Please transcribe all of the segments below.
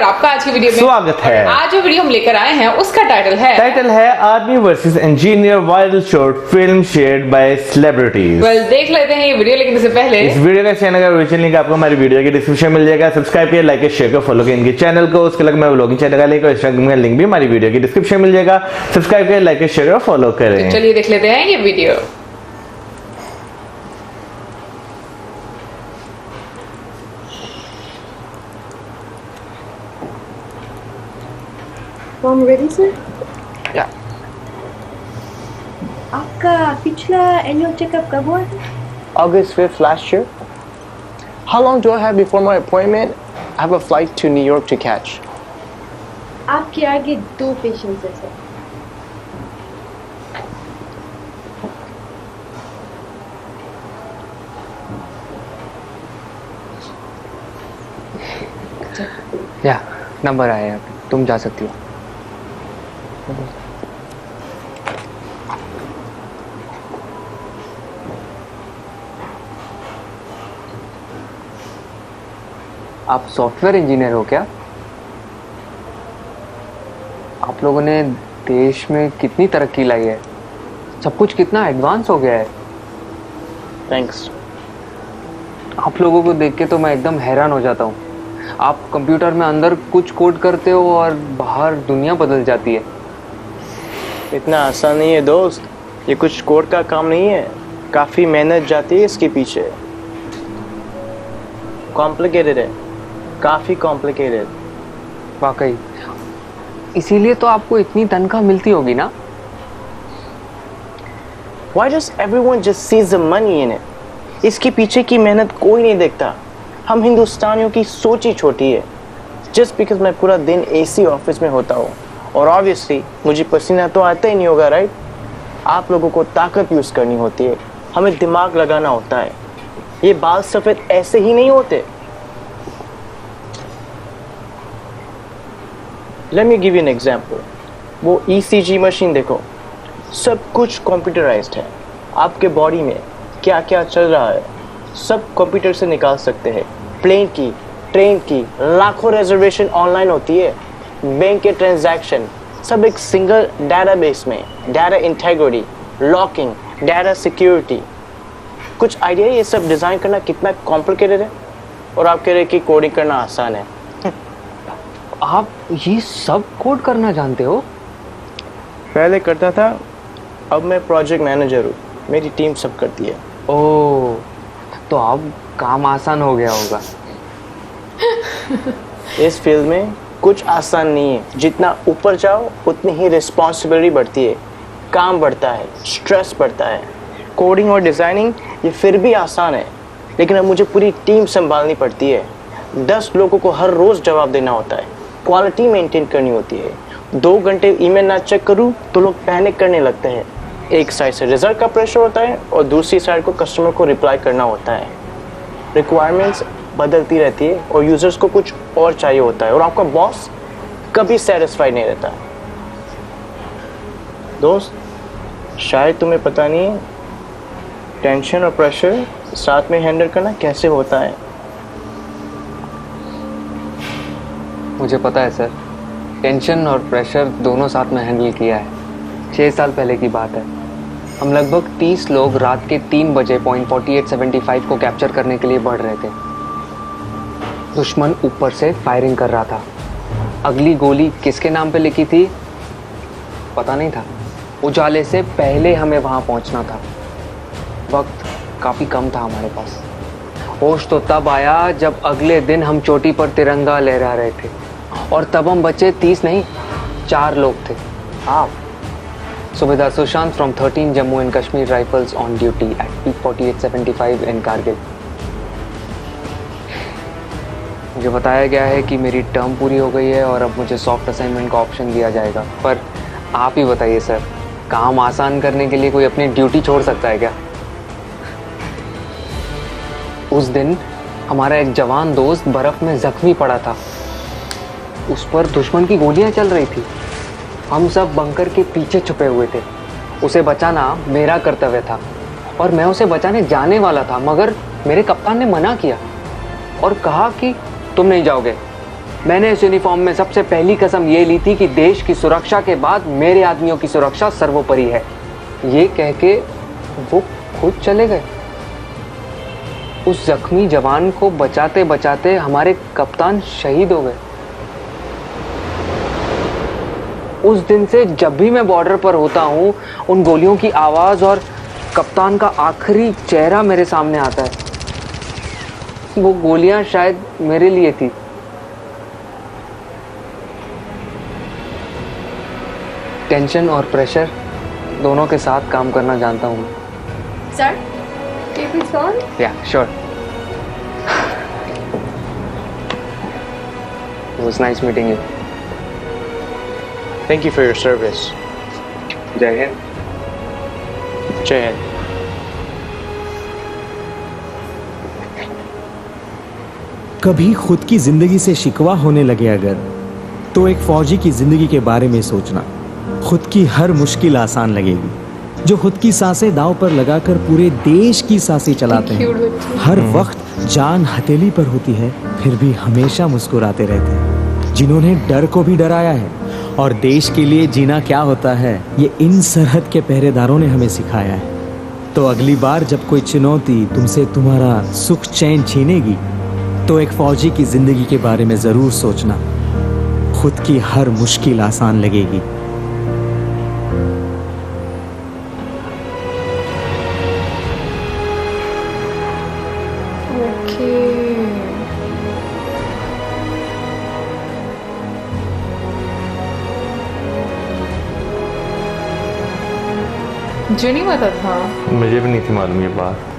आपका आज की वीडियो में स्वागत है। आज जो वीडियो हम लेकर आए हैं उसका टाइटल है army versus engineer viral short film shared by celebrities. देख लेते हैं ये वीडियो, लेकिन इससे पहले इस वीडियो का चैनल का ओरिजिनल लिंक आपको हमारी वीडियो के डिस्क्रिप्शन में मिल जाएगा। सब्सक्राइब करिए, लाइक शेयर कर, फॉलो करिए इनके चैनल को। उसके अलग में व्लॉगिंग चैनल का लिंक और इंस्टाग्राम का लिंक भी हमारी वीडियो के डिस्क्रिप्शन में मिल जाएगा। सब्सक्राइब करिए, लाइक शेयर और फॉलो करें। चलिए देख लेते हैं ये video. I'm ready, sir. Yeah. आपका पिछला एनुअल चेकअप कब हुआ था? August 5th last year. How long do I have before my appointment? I have a flight to New York to catch. आपके आगे 2 पेशेंट्स हैं, सर। या नंबर आया है, तुम जा सकती हो। आप सॉफ्टवेयर इंजीनियर हो क्या? आप लोगों ने देश में कितनी तरक्की लाई है, सब कुछ कितना एडवांस हो गया है। थैंक्स। आप लोगों को देख के तो मैं एकदम हैरान हो जाता हूँ। आप कंप्यूटर में अंदर कुछ कोड करते हो और बाहर दुनिया बदल जाती है। इतना आसान नहीं है दोस्त, ये कुछ कोड का काम नहीं है, काफ़ी मेहनत जाती है इसके पीछे। कॉम्प्लिकेटेड है, काफ़ी कॉम्प्लिकेटेड। वाकई, इसीलिए तो आपको इतनी तनख्वाह मिलती होगी ना? Why does everyone just sees the money in it? इसके पीछे की मेहनत कोई नहीं देखता। हम हिंदुस्तानियों की सोच ही छोटी है। जस्ट बिकॉज मैं पूरा दिन एसी ऑफिस में होता हूँ और ऑब्वियसली मुझे पसीना तो आता ही नहीं होगा, राइट? आप लोगों को ताकत यूज़ करनी होती है, हमें दिमाग लगाना होता है। ये बाल सफ़ेद ऐसे ही नहीं होते। Let me give you an example. वो ECG मशीन देखो, सब कुछ कंप्यूटराइज्ड है। आपके बॉडी में क्या क्या चल रहा है सब कंप्यूटर से निकाल सकते हैं। प्लेन की, ट्रेन की, लाखों रिजर्वेशन ऑनलाइन होती है। बैंक के ट्रांजैक्शन सब एक सिंगल डाटाबेस में। Data integrity, locking, data security. कुछ आइडिया ये सब डिज़ाइन करना कितना कॉम्प्लिकेटेड है? और आप कह रहे हैं कि कोडिंग करना आसान है। आप ये सब कोड करना जानते हो? पहले करता था, अब मैं प्रोजेक्ट मैनेजर हूँ, मेरी टीम सब करती है। ओह, तो अब काम आसान हो गया होगा। इस फील्ड में कुछ आसान नहीं है। जितना ऊपर जाओ उतनी ही रिस्पॉन्सिबिलिटी बढ़ती है, काम बढ़ता है, स्ट्रेस बढ़ता है। कोडिंग और डिज़ाइनिंग ये फिर भी आसान है, लेकिन अब मुझे पूरी टीम संभालनी पड़ती है। 10 लोगों को हर रोज़ जवाब देना होता है, क्वालिटी मेंटेन करनी होती है। 2 घंटे ईमेल ना चेक करूँ तो लोग पैनिक करने लगते हैं। एक साइड से रिजल्ट का प्रेशर होता है और दूसरी साइड को कस्टमर को रिप्लाई करना होता है। रिक्वायरमेंट्स बदलती रहती है और यूजर्स को कुछ और चाहिए होता है और आपका बॉस कभी सेटिस्फाइड नहीं रहता। दोस्त, शायद तुम्हें पता नहीं है टेंशन और प्रेशर साथ में हैंडल करना कैसे होता है। मुझे पता है सर, टेंशन और प्रेशर दोनों साथ में हैंडल किया है। 6 साल पहले की बात है। हम लगभग 30 लोग रात के 3 बजे पॉइंट 4875 को कैप्चर करने के लिए बढ़ रहे थे। दुश्मन ऊपर से फायरिंग कर रहा था। अगली गोली किसके नाम पे लिखी थी पता नहीं था। उजाले से पहले हमें वहां पहुंचना था। वक्त काफ़ी कम था हमारे पास। होश तो तब आया जब अगले दिन हम चोटी पर तिरंगा लहरा रहे थे और तब हम बचे 30 नहीं 4 लोग थे। आप Subedar Sushant from 13 Jammu and Kashmir Rifles on duty at peak 4875 in Kargil. मुझे बताया गया है कि मेरी टर्म पूरी हो गई है और अब मुझे सॉफ्ट असाइनमेंट का ऑप्शन दिया जाएगा। पर आप ही बताइए सर, काम आसान करने के लिए कोई अपनी ड्यूटी छोड़ सकता है क्या? उस दिन हमारा एक जवान दोस्त बर्फ में जख्मी पड़ा था। उस पर दुश्मन की गोलियां चल रही थी। हम सब बंकर के पीछे छुपे हुए थे। उसे बचाना मेरा कर्तव्य था और मैं उसे बचाने जाने वाला था, मगर मेरे कप्तान ने मना किया और कहा कि तुम नहीं जाओगे, मैंने इस यूनिफॉर्म में सबसे पहली कसम ये ली थी कि देश की सुरक्षा के बाद मेरे आदमियों की सुरक्षा सर्वोपरि है। ये कह के वो खुद चले गए। उस जख्मी जवान को बचाते बचाते हमारे कप्तान शहीद हो गए। उस दिन से जब भी मैं बॉर्डर पर होता हूँ, उन गोलियों की आवाज और कप्तान का आखिरी चेहरा मेरे सामने आता है। वो गोलियां शायद मेरे लिए थी। टेंशन और प्रेशर दोनों के साथ काम करना जानता हूँ। Sir, keep it on. या sure. It was nice meeting you. Thank you for your service. जय हिंद। जय हिंद। कभी खुद की जिंदगी से शिकवा होने लगे अगर, तो एक फौजी की जिंदगी के बारे में सोचना। खुद की हर मुश्किल आसान लगेगी। जो खुद की सांसें दांव पर लगाकर पूरे देश की सांसें चलाते हैं, हर वक्त जान हथेली पर होती है, फिर भी हमेशा मुस्कुराते रहते हैं। जिन्होंने डर को भी डराया है और देश के लिए जीना क्या होता है, ये इन सरहद के पहरेदारों ने हमें सिखाया है। तो अगली बार जब कोई चुनौती तुमसे तुम्हारा सुख चैन छीनेगी, तो एक फौजी की जिंदगी के बारे में जरूर सोचना। खुद की हर मुश्किल आसान लगेगी। मुझे नहीं पता था। मुझे भी नहीं थी मालूम ये बात।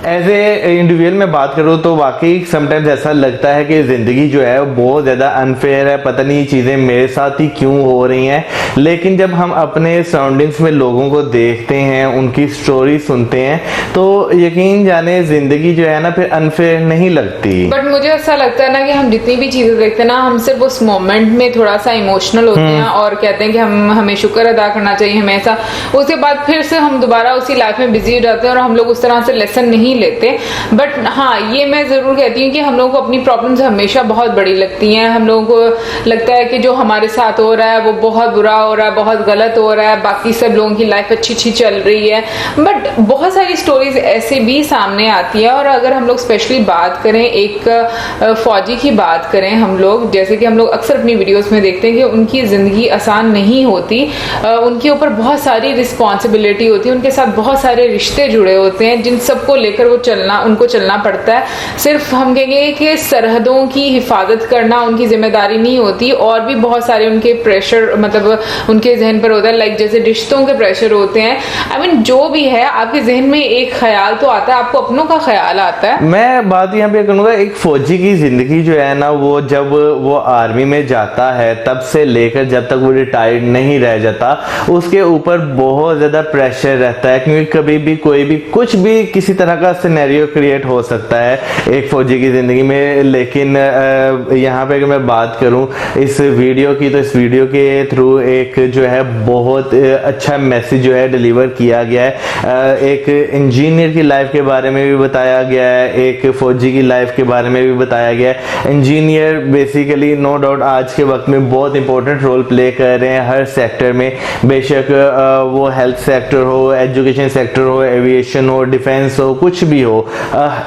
एज ए इंडिविजुअल में बात करूँ तो वाकई समटाइम्स ऐसा लगता है कि ज़िंदगी जो है वो बहुत ज़्यादा अनफेयर है, पता नहीं ये चीज़ें मेरे साथ ही क्यों हो रही हैं। लेकिन जब हम अपने सराउंडिंग्स में लोगों को देखते हैं, उनकी स्टोरी सुनते हैं, तो यकीन जाने ज़िंदगी जो है ना फिर अनफेयर नहीं लगती। बट मुझे ऐसा लगता है ना कि हम जितनी भी चीजें देखते हैं ना, हम सिर्फ उस मोमेंट में थोड़ा सा इमोशनल होते हैं और कहते हैं कि हमें शुक्र अदा करना चाहिए हमेशा। उसके बाद फिर से हम दोबारा उसी लाइफ में बिजी हो जाते हैं और हम लोग उस तरह से लेसन नहीं लेते। बट हाँ, ये मैं जरूर कहती हूँ कि हम लोगों को अपनी प्रॉब्लम्स हमेशा बहुत बड़ी लगती हैं। हम लोगों को लगता है कि जो हमारे साथ हो रहा है वो बहुत बुरा हो रहा है, बहुत गलत हो रहा है, बाकी सब लोगों की लाइफ अच्छी चल रही है। बट बहुत सारी स्टोरीज ऐसे भी सामने आती है। और अगर हम लोग स्पेशली बात करें एक फौजी की बात करें, हम लोग जैसे कि हम लोग अक्सर अपनी वीडियोस में देखते हैं कि उनकी जिंदगी आसान नहीं होती। उनके ऊपर बहुत सारी रिस्पॉन्सिबिलिटी होती है, उनके साथ बहुत सारे रिश्ते जुड़े होते हैं जिन सबको लेकर वो उनको चलना पड़ता है। सिर्फ हम कहेंगे कि सरहदों की हिफाजत करना उनकी जिम्मेदारी नहीं होती, और भी बहुत सारे उनके प्रेशर मतलब उनके जहन पर होता है। लाइक जैसे रिश्तों के प्रेशर होते हैं। आई मीन जो भी है, आपके जहन में एक ख्याल तो आता है, आपको अपनों का ख्याल आता है। मैं बात यहाँ पे करूँगा, एक फौजी की जिंदगी जो है ना, वो जब वो आर्मी में जाता है तब से लेकर जब तक वो रिटायर्ड नहीं रह जाता, उसके ऊपर बहुत ज्यादा प्रेशर रहता है, क्योंकि कभी भी कोई भी कुछ भी किसी तरह का सिनेरियो क्रिएट हो सकता है एक फौजी की जिंदगी में। लेकिन यहाँ पे अगर मैं बात करूँ इस वीडियो की, तो इस वीडियो के थ्रू एक जो है बहुत अच्छा मैसेज जो है डिलीवर किया गया है। एक इंजीनियर की लाइफ के बारे में भी बताया गया है, एक फौजी की लाइफ के बारे में भी बताया गया है। इंजीनियर बेसिकली नो डाउट आज के वक्त में बहुत इंपॉर्टेंट रोल प्ले कर रहे हैं हर सेक्टर में, बेशक वो हेल्थ सेक्टर हो, एजुकेशन सेक्टर हो, एविएशन हो, डिफेंस हो, कुछ भी हो।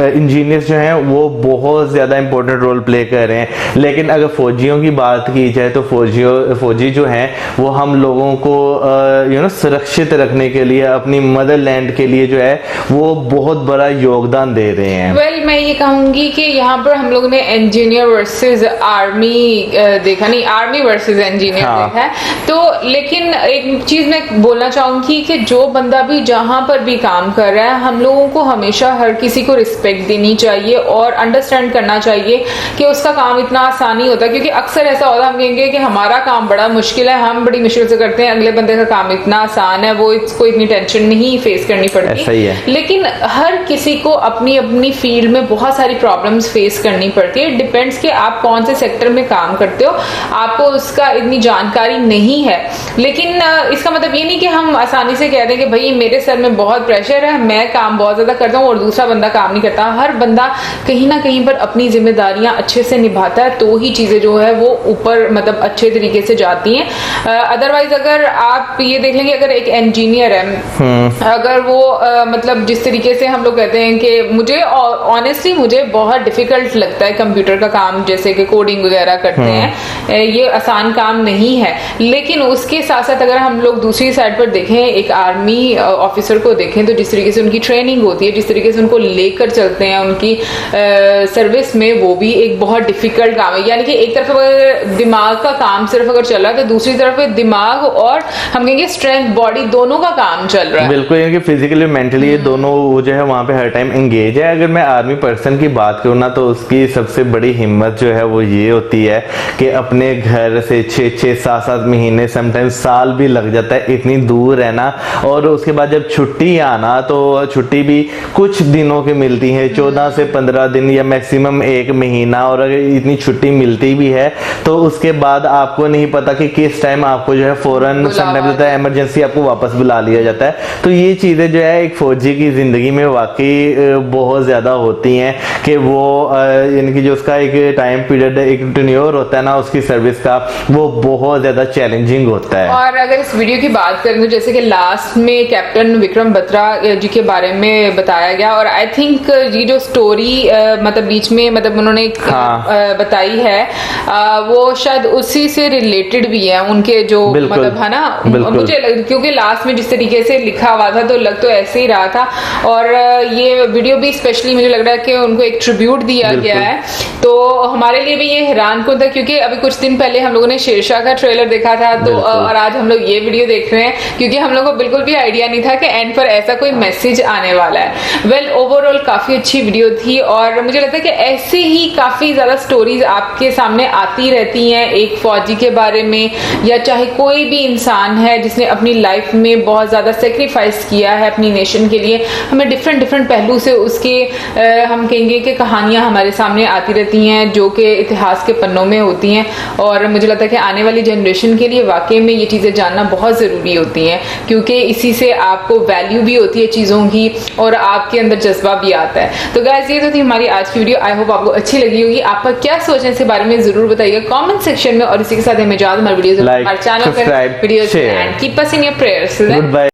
इंजीनियर्स जो हैं वो बहुत ज़्यादा इंपॉर्टेंट रोल प्ले कर रहे हैं। लेकिन अगर फौजियों की बात की जाए तो फौजी जो हैं वो हम लोगों को सुरक्षित रखने के लिए, अपनी मदरलैंड के लिए जो है वो बहुत बड़ा योगदान दे रहे हैं। वेल, मैं ये कहूंगी कि यहाँ पर हम लोग ने इंजीनियर वर्सेस आर्मी देखा, नहीं आर्मी वर्सेस इंजीनियर देखा है। तो लेकिन एक चीज मैं बोलना चाहूंगी कि जो बंदा भी जहां पर भी काम कर रहा है, हम लोगों को हमेशा हर किसी को रिस्पेक्ट देनी चाहिए और अंडरस्टैंड करना चाहिए कि उसका काम इतना आसान नहीं होता। क्योंकि अक्सर ऐसा होता है, हम कहेंगे कि हमारा काम बड़ा मुश्किल है, हम बड़ी मुश्किल से करते हैं, अगले बंदे का काम इतना आसान है, वो इसको इतनी टेंशन नहीं फेस करनी पड़ती। ऐसा ही है। लेकिन हर किसी को अपनी अपनी फील्ड में बहुत सारी प्रॉब्लम्स फेस करनी पड़ती है। डिपेंड्स कि आप कौन से सेक्टर में काम करते हो, आपको उसका इतनी जानकारी नहीं है। लेकिन इसका मतलब ये नहीं कि हम आसानी से कह दें कि भाई मेरे सर में बहुत प्रेशर है, मैं काम बहुत ज्यादा करता हूँ हूँ और दूसरा बंदा काम नहीं करता। हर बंदा कहीं ना कहीं पर अपनी जिम्मेदारियां अच्छे से निभाता है तो ही चीजें जो है वो ऊपर मतलब अच्छे तरीके से जाती हैं। अदरवाइज अगर आप ये देख लेंगे, अगर एक इंजीनियर है, अगर वो मतलब जिस तरीके से हम लोग कहते हैं कि मुझे ऑनेस्टली मुझे बहुत डिफिकल्ट लगता है कंप्यूटर का काम, जैसे कि कोडिंग वगैरह करते हैं, ये आसान काम नहीं है। लेकिन उसके साथ साथ अगर हम लोग दूसरी साइड पर देखें, एक आर्मी ऑफिसर को देखें तो जिस तरीके से उनकी ट्रेनिंग होती है, जिस तरीके से उनको लेकर चलते हैं उनकी सर्विस में, वो भी एक बहुत डिफिकल्ट काम है। यानी कि एक तरफ अगर दिमाग का काम सिर्फ अगर चल रहा है तो दूसरी तरफ दिमाग और हम कहेंगे स्ट्रेंथ, बॉडी, दोनों का काम चल रहा है। बिल्कुल, क्योंकि फिजिकली मेंटली ये दोनों वो जो है वहाँ पे हर टाइम एंगेज है। अगर मैं आर्मी पर्सन की बात करूँ ना तो उसकी सबसे बड़ी हिम्मत जो है वो ये होती है कि अपने घर से 6-6, 7-7 महीने, समटाइम्स साल भी लग जाता है इतनी दूर रहना, और उसके बाद जब छुट्टी आना तो छुट्टी भी कुछ दिनों की मिलती है, 14 से 15 दिन या मैक्सिमम 1 महीना। और अगर इतनी छुट्टी मिलती भी है तो उसके बाद आपको नहीं पता कि किस टाइम आपको जो है फौरन समटाइम्स होता है इमरजेंसी आपको वापस बुला लिया जाता है। तो ये चीजें जो है एक फौजी की जिंदगी में वाकई बहुत ज्यादा होती हैं कि वो यानी जो उसका एक टाइम पीरियड, एक टेन्योर होता है ना उसकी सर्विस का, वो बहुत ज्यादा चैलेंजिंग होता है। और अगर इस वीडियो की बात करें तो जैसे कि लास्ट में कैप्टन विक्रम बत्रा जी के बारे में बताया गया, और आई थिंक ये जो स्टोरी मतलब बीच में मतलब उन्होंने बताई है वो शायद उसी से रिलेटेड भी है, उनके जो मतलब है ना, मुझे क्योंकि लास्ट में जिस तरीके से लिखा हुआ था तो लग तो ऐसे ही रहा था। और ये वीडियो भी स्पेशली मुझे लग रहा है कि उनको एक ट्रिब्यूट दिया गया है, तो हमारे लिए भी ये हैरान कुन था, क्योंकि अभी कुछ दिन पहले हम लोगों ने शेरशाह का ट्रेलर देखा था, तो और आज हम लोग ये वीडियो देख रहे हैं, क्योंकि हम लोग को बिल्कुल भी आइडिया नहीं था कि एंड पर ऐसा कोई मैसेज आने वाला है। वेल ओवरऑल काफी अच्छी वीडियो थी, और मुझे लगता है कि ऐसे ही काफी ज्यादा स्टोरीज आपके सामने आती रहती हैं एक फौजी के बारे में, या चाहे कोई भी इंसान है जिसने अपनी लाइफ में बहुत ज्यादा सेक्रीफाइस किया है अपनी नेशन के लिए। हमें डिफरेंट डिफरेंट पहलू से उसके हम कहेंगे कि कहानियां हमारे सामने आती रहती हैं जो कि इतिहास के पन्नों में होती हैं, और मुझे लगता है कि आने वाली जनरेशन के लिए वाकई में ये चीजें जानना बहुत जरूरी होती हैं, क्योंकि इसी से आपको वैल्यू भी होती है चीजों की और आपके अंदर जज्बा भी आता है। तो गाइस ये तो थी हमारी आज की वीडियो, आई होप आपको अच्छी लगी होगी। आपका क्या सोच है इसके बारे में जरूर बताइएगा कमेंट सेक्शन में, और इसी के साथ हमें हमारे वीडियो लाइक, हमारे चैनल पर video and keep us in your prayers. Good bye.